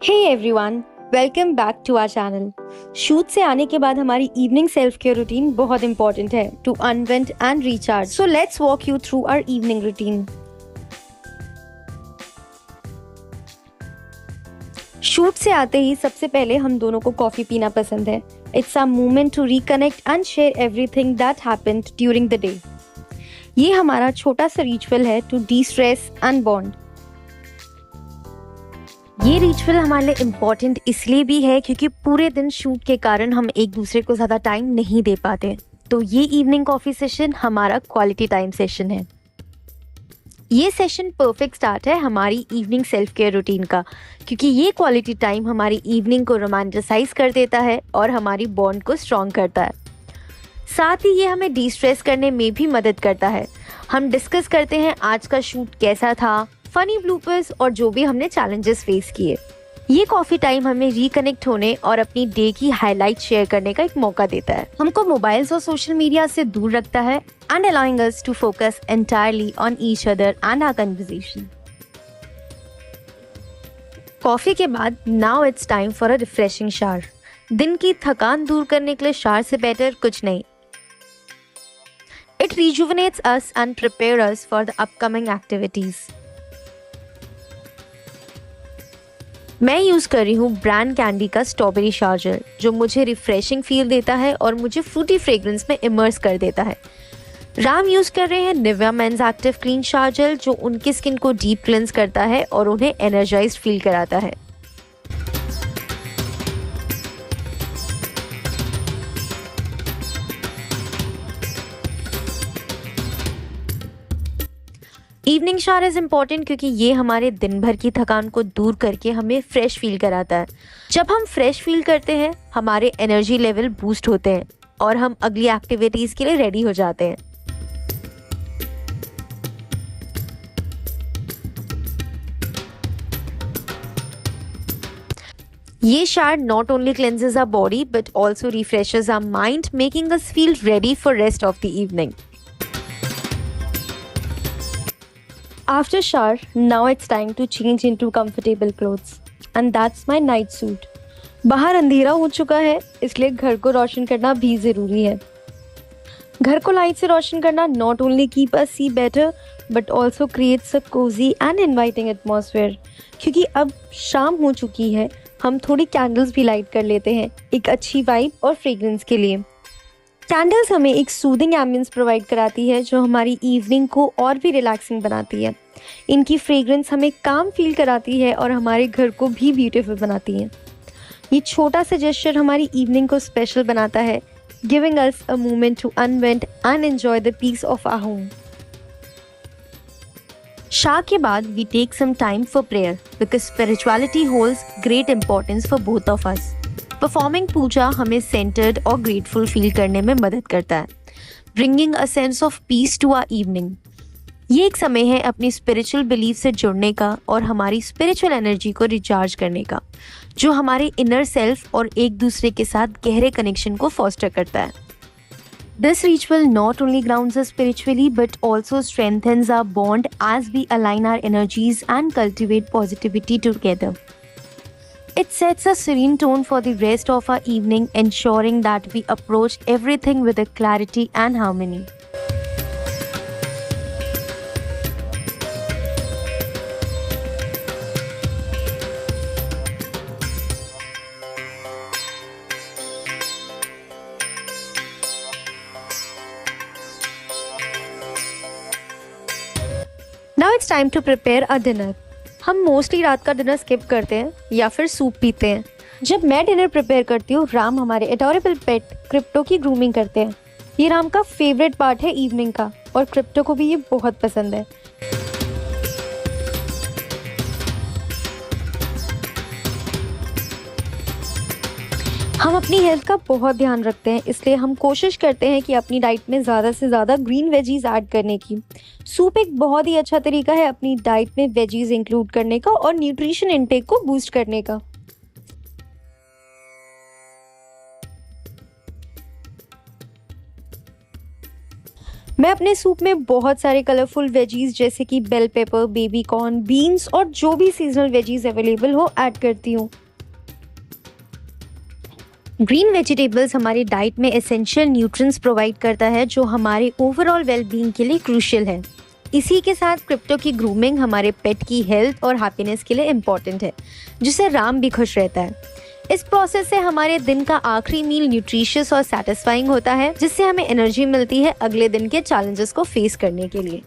Hey everyone, welcome back to our channel. Shoot से आने के बाद हमारी इवनिंग सेल्फ केयर रूटीन बहुत इंपॉर्टेंट है to unwind and recharge. So let's walk you through our evening routine. Shoot से आते ही सबसे पहले हम दोनों को कॉफी पीना पसंद है। It's a moment to reconnect and share everything that happened during the day. ये हमारा छोटा सा रिचुअल है to destress and bond. ये रिचुअल हमारे लिए इम्पोर्टेंट इसलिए भी है क्योंकि पूरे दिन शूट के कारण हम एक दूसरे को ज़्यादा टाइम नहीं दे पाते। तो ये इवनिंग कॉफ़ी सेशन हमारा क्वालिटी टाइम सेशन है। ये सेशन परफेक्ट स्टार्ट है हमारी इवनिंग सेल्फ केयर रूटीन का, क्योंकि ये क्वालिटी टाइम हमारी इवनिंग को रोमांटिसाइज कर देता है और हमारी बॉन्ड को स्ट्रॉन्ग करता है। साथ ही ये हमें डी स्ट्रेस करने में भी मदद करता है। हम डिस्कस करते हैं आज का शूट कैसा था, फनी ब्लूपर्स और जो भी हमने चैलेंजेस फेस किए। ये कॉफी टाइम हमें रिकनेक्ट होने और अपनी डे की हाईलाइट शेयर करने का एक मौका देता है। हमको मोबाइल्स और सोशल मीडिया से दूर रखता है and allowing us to focus entirely on each other and our conversation. Coffee के बाद now it's time for a refreshing shower. दिन की थकान दूर करने के लिए शावर से बेटर कुछ नहीं। It rejuvenates us and prepare us for the upcoming activities. मैं यूज़ कर रही हूँ ब्रांड कैंडी का स्ट्रॉबेरी शार्जर, जो मुझे रिफ्रेशिंग फील देता है और मुझे फ्रूटी फ्रेग्रेंस में इमर्स कर देता है। राम यूज़ कर रहे हैं निविया मेंस एक्टिव क्लीन शार्जर, जो उनकी स्किन को डीप क्लेंस करता है और उन्हें एनर्जाइज्ड फील कराता है। इवनिंग शावर इज़ इम्पॉर्टेंट क्योंकि ये हमारे दिन भर की थकान को दूर करके हमें फ्रेश फील कराता है। जब हम फ्रेश फील करते हैं हमारे एनर्जी लेवल बूस्ट होते हैं और हम अगली एक्टिविटीज़ के लिए रेडी हो जाते हैं। ये shower not only cleanses our body but also refreshes our mind, making us feel ready for rest of the evening. After shower, now it's time to change into comfortable clothes, and that's my night suit. बाहर अंधेरा हो चुका है, इसलिए घर को रोशन करना भी ज़रूरी है। घर को लाइट से रोशन करना not only keep us see better, but also creates a cozy and inviting atmosphere. क्योंकि अब शाम हो चुकी है, हम थोड़ी कैंडल्स भी लाइट कर लेते हैं एक अच्छी वाइब और फ्रेग्रेंस के लिए। कैंडल्स हमें एक सूदिंग एम्बियंस प्रोवाइड कराती है जो हमारी इवनिंग को और भी रिलैक्सिंग बनाती है। इनकी फ्रेग्रेंस हमें काम फील कराती है और हमारे घर को भी ब्यूटीफुल बनाती है। ये छोटा सा जेस्चर हमारी इवनिंग को स्पेशल बनाता है, giving us a moment to unwind and enjoy the peace of our home. शाह के बाद we take some time for prayer because spirituality holds great importance for both of us. Performing puja हमें centred और grateful feel करने में मदद करता है, bringing a sense of peace to our evening. ये एक समय है अपनी स्पिरिचुअल बिलीफ से जुड़ने का और हमारी स्पिरिचुअल एनर्जी को रिचार्ज करने का, जो हमारे इनर सेल्फ और एक दूसरे के साथ गहरे कनेक्शन को फॉस्टर करता है। This ritual not only grounds us spiritually but also strengthens our bond as we align our energies and cultivate positivity together. It sets a serene tone for the rest of our evening, ensuring that we approach everything with a clarity and harmony. Now it's time to prepare our dinner. हम mostly रात का dinner skip करते हैं या फिर soup पीते हैं। जब मैं डिनर प्रिपेयर करती हूँ, राम हमारे एडोरेबल पेट क्रिप्टो की ग्रूमिंग करते हैं। ये राम का फेवरेट पार्ट है इवनिंग का और क्रिप्टो को भी ये बहुत पसंद है। हम अपनी हेल्थ का बहुत ध्यान रखते हैं, इसलिए हम कोशिश करते हैं कि अपनी डाइट में ज़्यादा से ज़्यादा ग्रीन वेजीज ऐड करने की। सूप एक बहुत ही अच्छा तरीका है अपनी डाइट में वेजीज इंक्लूड करने का और न्यूट्रिशन इनटेक को बूस्ट करने का। मैं अपने सूप में बहुत सारे कलरफुल वेजीज जैसे कि bell pepper, baby corn, beans और जो भी सीजनल वेजीज अवेलेबल हो ऐड करती हूँ। ग्रीन वेजिटेबल्स हमारी डाइट में एसेंशियल न्यूट्रिएंट्स प्रोवाइड करता है जो हमारे ओवरऑल वेलबींग के लिए क्रूशियल है। इसी के साथ क्रिप्टो की ग्रूमिंग हमारे पेट की हेल्थ और हैप्पीनेस के लिए इम्पॉर्टेंट है, जिससे राम भी खुश रहता है। इस प्रोसेस से हमारे दिन का आखिरी मील न्यूट्रिशियस और सेटिस्फाइंग होता है, जिससे हमें एनर्जी मिलती है अगले दिन के चैलेंजेस को फेस करने के लिए।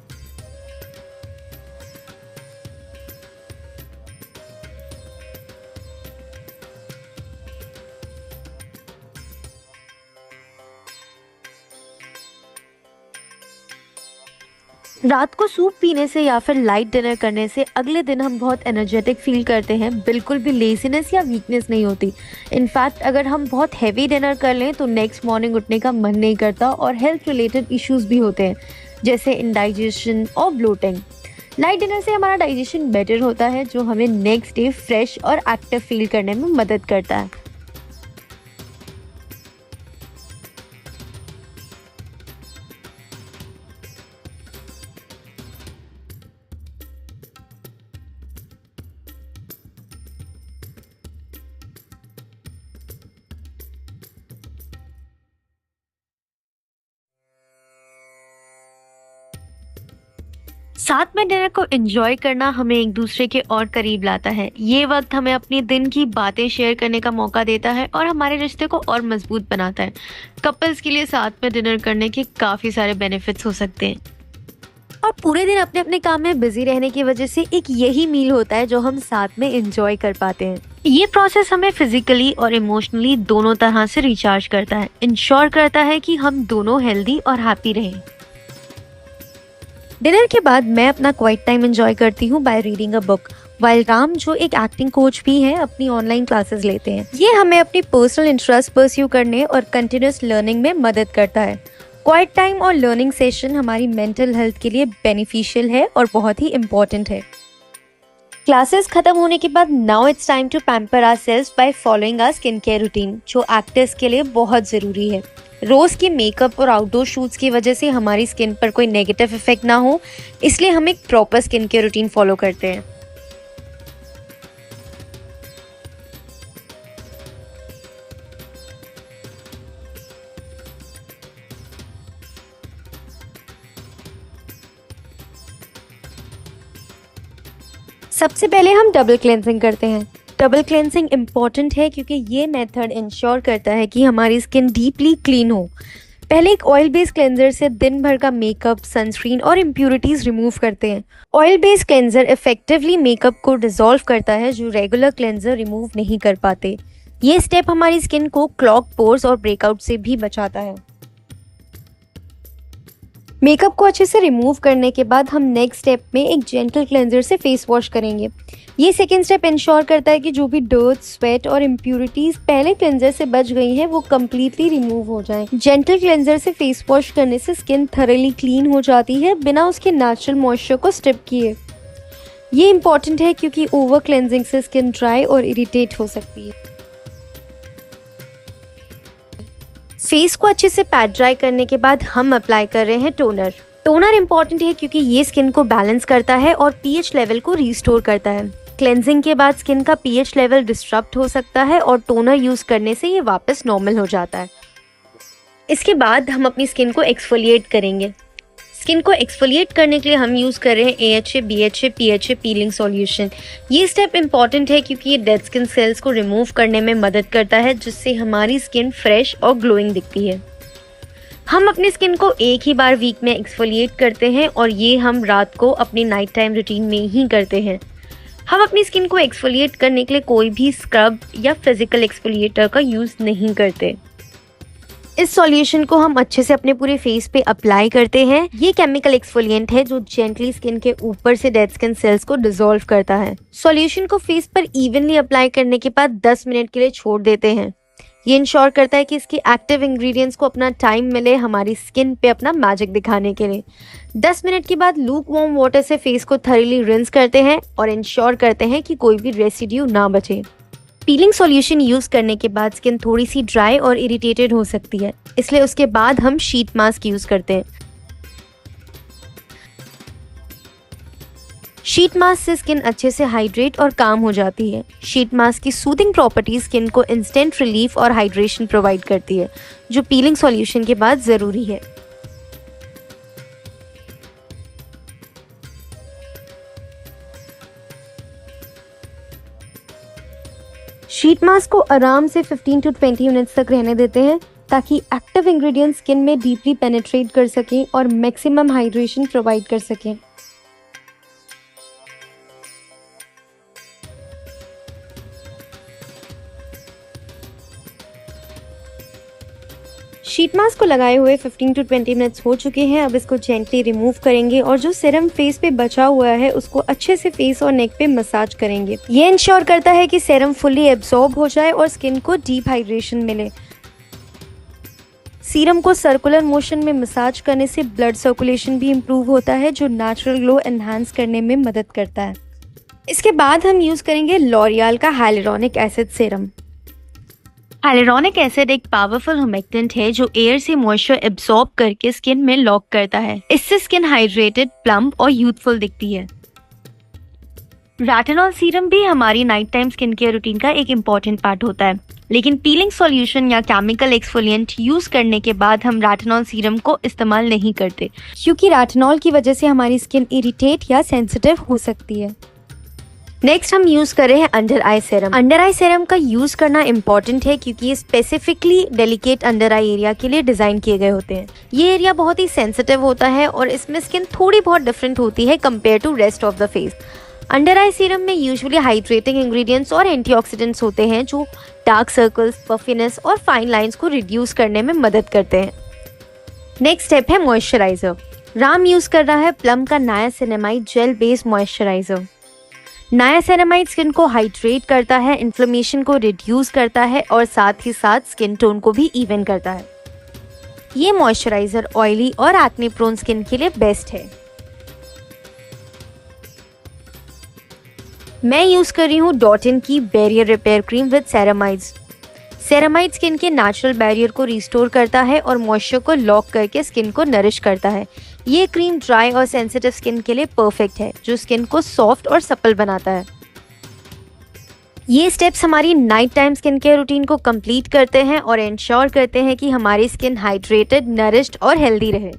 रात को सूप पीने से या फिर लाइट डिनर करने से अगले दिन हम बहुत एनर्जेटिक फील करते हैं, बिल्कुल भी लेजीनेस या वीकनेस नहीं होती। इनफैक्ट अगर हम बहुत हैवी डिनर कर लें तो नेक्स्ट मॉर्निंग उठने का मन नहीं करता और हेल्थ रिलेटेड इश्यूज भी होते हैं, जैसे इंडाइजेशन और ब्लोटिंग। लाइट डिनर से हमारा डाइजेशन बेटर होता है, जो हमें नेक्स्ट डे फ्रेश और एक्टिव फील करने में मदद करता है। साथ में डिनर को एंजॉय करना हमें एक दूसरे के और करीब लाता है। ये वक्त हमें अपनी दिन की बातें शेयर करने का मौका देता है और हमारे रिश्ते को और मजबूत बनाता है। कपल्स के लिए साथ में डिनर करने के काफ़ी सारे बेनिफिट्स हो सकते हैं और पूरे दिन अपने अपने काम में बिजी रहने की वजह से एक यही मील होता है जो हम साथ में एंजॉय कर पाते हैं। ये प्रोसेस हमें फिजिकली और इमोशनली दोनों तरह से रिचार्ज करता है, इंश्योर करता है कि हम दोनों हेल्दी और हैप्पी रहें। डिनर के बाद मैं अपना क्वाइट टाइम एंजॉय करती हूँ by reading a book, while Ram, जो एक एक्टिंग कोच भी है, अपनी ऑनलाइन क्लासेस लेते हैं। ये हमें अपनी पर्सनल इंटरेस्ट परस्यू करने और कंटिन्यूस लर्निंग में मदद करता है। क्वाइट टाइम और लर्निंग सेशन हमारी मेंटल हेल्थ के लिए बेनिफिशियल है और बहुत ही इम्पोर्टेंट है। क्लासेस खत्म होने के बाद now it's time to pamper ourselves by following our skin care routine, जो एक्टर्स के लिए बहुत ज़रूरी है। रोज़ के मेकअप और आउटडोर शूट्स की वजह से हमारी स्किन पर कोई नेगेटिव इफेक्ट ना हो, इसलिए हम एक proper skin care routine follow करते हैं। सबसे पहले हम डबल क्लेंजिंग करते हैं। डबल क्लेंजिंग इम्पॉर्टेंट है क्योंकि ये मेथड इंश्योर करता है कि हमारी स्किन डीपली क्लीन हो। पहले एक ऑयल बेस्ड क्लेंजर से दिन भर का मेकअप, सनस्क्रीन और इम्प्यूरिटीज रिमूव करते हैं। Oil based cleanser effectively makeup को डिसॉल्व करता है, जो रेगुलर क्लेंजर रिमूव नहीं कर पाते। ये स्टेप हमारी स्किन को क्लॉग पोर्स और ब्रेकआउट से भी बचाता है। मेकअप को अच्छे से रिमूव करने के बाद हम नेक्स्ट स्टेप में एक जेंटल क्लेंजर से फेस वॉश करेंगे। ये सेकेंड स्टेप इंश्योर करता है कि जो भी डर्ट, स्वेट और इम्प्यूरिटीज पहले क्लेंजर से बच गई हैं वो कम्प्लीटली रिमूव हो जाएं। जेंटल क्लेंजर से फेस वॉश करने से स्किन थरली क्लीन हो जाती है बिना उसके नेचुरल मॉइस्चर को स्ट्रिप किए। ये इम्पॉर्टेंट है क्योंकि ओवर क्लेंजिंग से स्किन ड्राई और इरिटेट हो सकती है। फेस को अच्छे से पैट ड्राई करने के बाद हम अप्लाई कर रहे हैं टोनर। टोनर इम्पॉर्टेंट है क्योंकि ये स्किन को बैलेंस करता है और पीएच लेवल को रिस्टोर करता है। क्लेंजिंग के बाद स्किन का पीएच लेवल डिस्टर्ब हो सकता है और टोनर यूज करने से ये वापस नॉर्मल हो जाता है। इसके बाद हम अपनी स्किन को एक्सफोलिएट करेंगे। स्किन को एक्सफोलिएट करने के लिए हम यूज़ कर रहे हैं AHA, BHA, PHA piling solution. ये स्टेप इंपॉर्टेंट है क्योंकि ये डेड स्किन सेल्स को रिमूव करने में मदद करता है, जिससे हमारी स्किन फ्रेश और ग्लोइंग दिखती है। हम अपनी स्किन को एक ही बार वीक में एक्सफोलिएट करते हैं और ये हम रात को अपनी नाइट टाइम रूटीन में ही करते हैं। हम अपनी स्किन को एक्सफोलिएट करने के लिए कोई भी स्क्रब या फिजिकल एक्सफोलिएटर का यूज़ नहीं करते। इस सॉल्यूशन को हम अच्छे से अपने पूरे फेस पे अप्लाई करते हैं। ये केमिकल एक्सफोलिएंट है जो जेंटली स्किन के ऊपर से डेड स्किन सेल्स को डिसॉल्व करता है। सॉल्यूशन को फेस पर इवनली अप्लाई करने के बाद 10 मिनट के लिए छोड़ देते हैं। ये इंश्योर करता है कि इसके एक्टिव इंग्रेडिएंट्स को अपना टाइम मिले हमारी स्किन पे अपना मैजिक दिखाने के लिए। 10 मिनट के बाद लूक वार्म वाटर से फेस को थॉरली रिंस करते हैं और इंश्योर करते हैं कि कोई भी रेसिड्यू ना बचे। पीलिंग सॉल्यूशन यूज़ करने के बाद स्किन थोड़ी सी ड्राई और इरिटेटेड हो सकती है, इसलिए उसके बाद हम शीट मास्क यूज़ करते हैं। शीट मास्क से स्किन अच्छे से हाइड्रेट और काम हो जाती है। शीट मास्क की सूदिंग प्रॉपर्टी स्किन को इंस्टेंट रिलीफ और हाइड्रेशन प्रोवाइड करती है, जो पीलिंग सॉल्यूशन के बाद ज़रूरी है। शीट मास्क को आराम से 15 to 20 मिनट्स तक रहने देते हैं ताकि एक्टिव इंग्रेडिएंट्स स्किन में डीपली पेनिट्रेट कर सकें और मैक्सिमम हाइड्रेशन प्रोवाइड कर सकें। शीट मास्क को लगाए हुए 15 to 20 मिनट्स हो चुके हैं। अब इसको जेंटली रिमूव करेंगे और जो सीरम फेस पे बचा हुआ है उसको अच्छे से फेस और नेक पे मसाज करेंगे। ये इंश्योर करता है कि सीरम फुल्ली एब्सॉर्ब हो जाए और स्किन को डीप हाइड्रेशन मिले। सीरम को सर्कुलर मोशन में मसाज करने से ब्लड सर्कुलेशन भी इम्प्रूव होता है, जो नेचुरल ग्लो एनहांस करने में मदद करता है। इसके बाद हम यूज़ करेंगे लॉरियल का hyaluronic acid serum. Hyaluronic acid एक पावरफुल ह्यूमेक्टेंट है जो एयर से मॉइस्चर एब्सॉर्ब करके स्किन में लॉक करता है। इससे स्किन हाइड्रेटेड, प्लम्प और यूथफुल दिखती है। रेटिनॉल सीरम भी हमारी night time skin care routine का एक इम्पॉर्टेंट पार्ट होता है, लेकिन पीलिंग सॉल्यूशन या केमिकल एक्सफोलिएंट यूज करने के बाद हम रेटिनॉल सीरम को इस्तेमाल नहीं करते, क्योंकि रेटिनॉल की वजह से हमारी स्किन इरिटेट या सेंसिटिव हो सकती है। नेक्स्ट हम यूज कर रहे हैं under eye serum. Under eye serum का यूज करना इम्पॉर्टेंट है क्योंकि ये specifically delicate under eye area के लिए डिजाइन किए गए होते हैं। ये एरिया बहुत ही सेंसिटिव होता है और इसमें स्किन थोड़ी बहुत डिफरेंट होती है compare to rest of the face. Under eye serum में यूजुअली हाइड्रेटिंग इंग्रेडिएंट्स और एंटीऑक्सीडेंट्स होते हैं जो डार्क सर्कल्स, पफिनेस और फाइन लाइंस को रिड्यूस करने में मदद करते हैं। नेक्स्ट स्टेप है मॉइस्चराइजर। राम यूज कर रहा है प्लम का niacinamide gel based moisturiser. Niacinamide skin को हाइड्रेट करता है, इन्फ्लेमेशन को रिड्यूस करता है और साथ ही साथ स्किन टोन को भी इवन करता है। ये मॉइस्चराइजर ऑयली और एक्ने प्रोन स्किन के लिए बेस्ट है। मैं यूज कर रही हूँ डॉटिन की barrier repair cream with ceramides. Ceramide skin के नेचुरल बैरियर को रिस्टोर करता है और मॉइस्चर को लॉक करके स्किन को नरिश करता है। ये क्रीम ड्राई और सेंसिटिव स्किन के लिए परफेक्ट है, जो स्किन को सॉफ्ट और सपल बनाता है। ये स्टेप्स हमारी night time skin care routine को कंप्लीट करते हैं और इंश्योर करते हैं कि हमारी स्किन हाइड्रेटेड, नरिश्ड और हेल्दी रहे।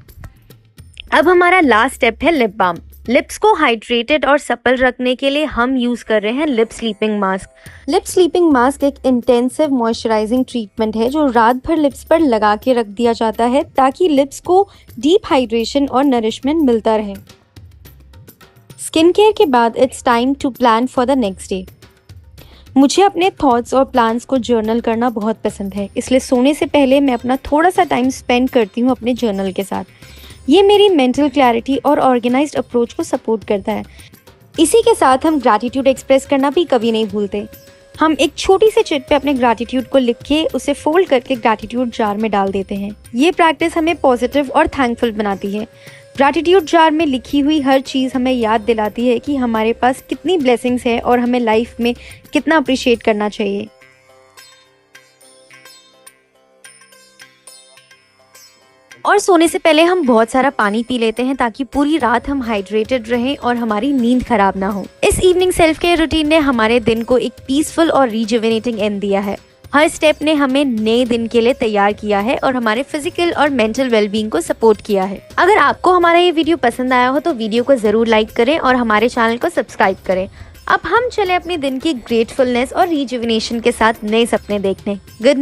अब हमारा लास्ट स्टेप है लिप बाम। लिप्स को हाइड्रेटेड और सपल रखने के लिए हम यूज कर रहे हैं lip sleeping mask. Lip sleeping mask एक इंटेंसिव मॉइस्चराइजिंग ट्रीटमेंट है जो रात भर लिप्स पर लगा के रख दिया जाता है ताकि लिप्स को डीप हाइड्रेशन और नरिशमेंट मिलता रहे। स्किन केयर के बाद it's time to plan for the next day. मुझे अपने थॉट्स और प्लान्स को जर्नल करना बहुत पसंद है, इसलिए सोने से पहले मैं अपना थोड़ा सा टाइम स्पेंड करती हूँ अपने जर्नल के साथ। ये मेरी मेंटल क्लैरिटी और ऑर्गेनाइज्ड अप्रोच को सपोर्ट करता है। इसी के साथ हम ग्रैटिट्यूड एक्सप्रेस करना भी कभी नहीं भूलते। हम एक छोटी सी चिट पे अपने ग्रैटिट्यूड को लिख के उसे फोल्ड करके ग्रैटिट्यूड जार में डाल देते हैं। ये प्रैक्टिस हमें पॉजिटिव और थैंकफुल बनाती है। ग्रैटिट्यूड जार में लिखी हुई हर चीज़ हमें याद दिलाती है कि हमारे पास कितनी ब्लेसिंग्स है और हमें लाइफ में कितना अप्रिशिएट करना चाहिए। और सोने से पहले हम बहुत सारा पानी पी लेते हैं ताकि पूरी रात हम हाइड्रेटेड रहें और हमारी नींद खराब ना हो। इस इवनिंग सेल्फ केयर रूटीन ने हमारे दिन को एक पीसफुल और रिजुवेनेटिंग एंड दिया है। हर स्टेप ने हमें नए दिन के लिए तैयार किया है और हमारे फिजिकल और मेंटल वेलबींग को सपोर्ट किया है। अगर आपको हमारा ये वीडियो पसंद आया हो तो वीडियो को जरूर लाइक करें और हमारे चैनल को सब्सक्राइब करें। अब हम चले अपने दिन की ग्रेटफुलनेस और रिजुविनेशन के साथ नए सपने देखने। Good night.